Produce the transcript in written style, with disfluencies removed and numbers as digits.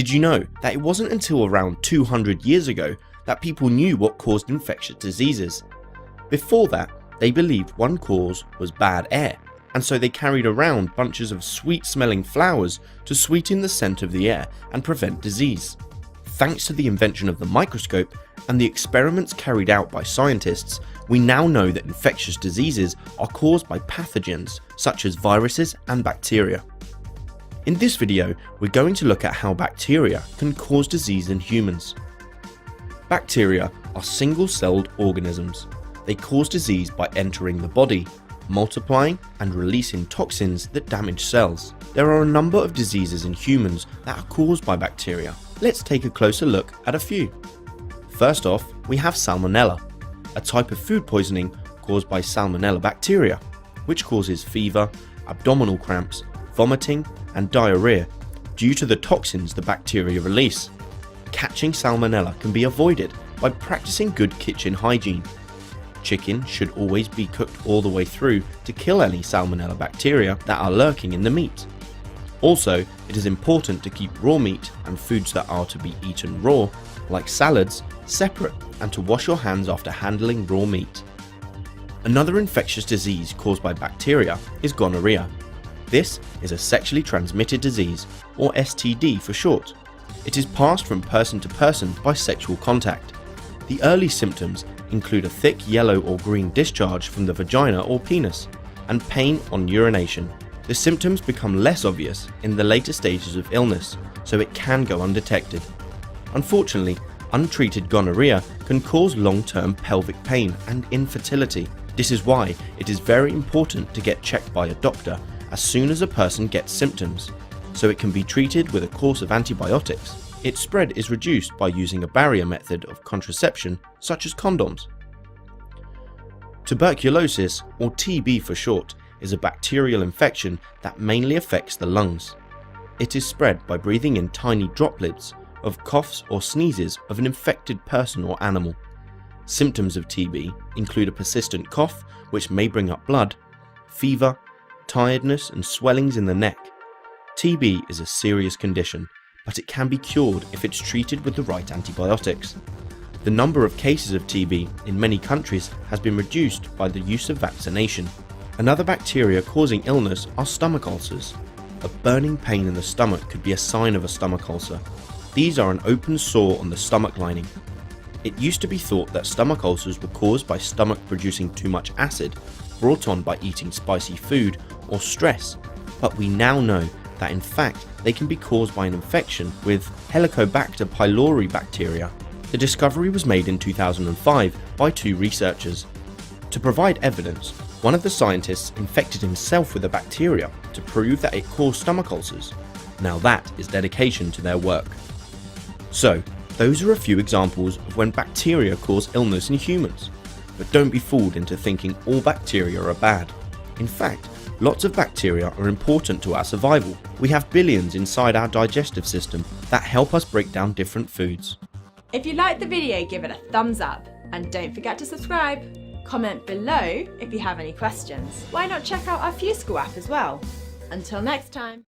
Did you know that it wasn't until around 200 years ago that people knew what caused infectious diseases? Before that, they believed one cause was bad air, and so they carried around bunches of sweet-smelling flowers to sweeten the scent of the air and prevent disease. Thanks to the invention of the microscope and the experiments carried out by scientists, we now know that infectious diseases are caused by pathogens such as viruses and bacteria. In this video, we're going to look at how bacteria can cause disease in humans. Bacteria are single-celled organisms. They cause disease by entering the body, multiplying and releasing toxins that damage cells. There are a number of diseases in humans that are caused by bacteria. Let's take a closer look at a few. First off, we have Salmonella, a type of food poisoning caused by Salmonella bacteria, which causes fever, abdominal cramps, vomiting and diarrhea due to the toxins the bacteria release. Catching Salmonella can be avoided by practicing good kitchen hygiene. Chicken should always be cooked all the way through to kill any Salmonella bacteria that are lurking in the meat. Also, it is important to keep raw meat and foods that are to be eaten raw, like salads, separate, and to wash your hands after handling raw meat. Another infectious disease caused by bacteria is gonorrhea. This is a sexually transmitted disease, or STD for short. It is passed from person to person by sexual contact. The early symptoms include a thick yellow or green discharge from the vagina or penis, and pain on urination. The symptoms become less obvious in the later stages of illness, so it can go undetected. Unfortunately, untreated gonorrhea can cause long-term pelvic pain and infertility. This is why it is very important to get checked by a doctor as soon as a person gets symptoms, so it can be treated with a course of antibiotics. Its spread is reduced by using a barrier method of contraception, such as condoms. Tuberculosis, or TB for short, is a bacterial infection that mainly affects the lungs. It is spread by breathing in tiny droplets of coughs or sneezes of an infected person or animal. Symptoms of TB include a persistent cough, which may bring up blood, fever, tiredness and swellings in the neck. TB is a serious condition, but it can be cured if it's treated with the right antibiotics. The number of cases of TB in many countries has been reduced by the use of vaccination. Another bacteria causing illness are stomach ulcers. A burning pain in the stomach could be a sign of a stomach ulcer. These are an open sore on the stomach lining. It used to be thought that stomach ulcers were caused by stomach producing too much acid, brought on by eating spicy food or stress, but we now know that in fact they can be caused by an infection with Helicobacter pylori bacteria. The discovery was made in 2005 by two researchers. To provide evidence, one of the scientists infected himself with a bacteria to prove that it caused stomach ulcers. Now that is dedication to their work. So, those are a few examples of when bacteria cause illness in humans. But don't be fooled into thinking all bacteria are bad. In fact, lots of bacteria are important to our survival. We have billions inside our digestive system that help us break down different foods. If you liked the video, give it a thumbs up and don't forget to subscribe. Comment below if you have any questions. Why not check out our AddyESchool app as well? Until next time.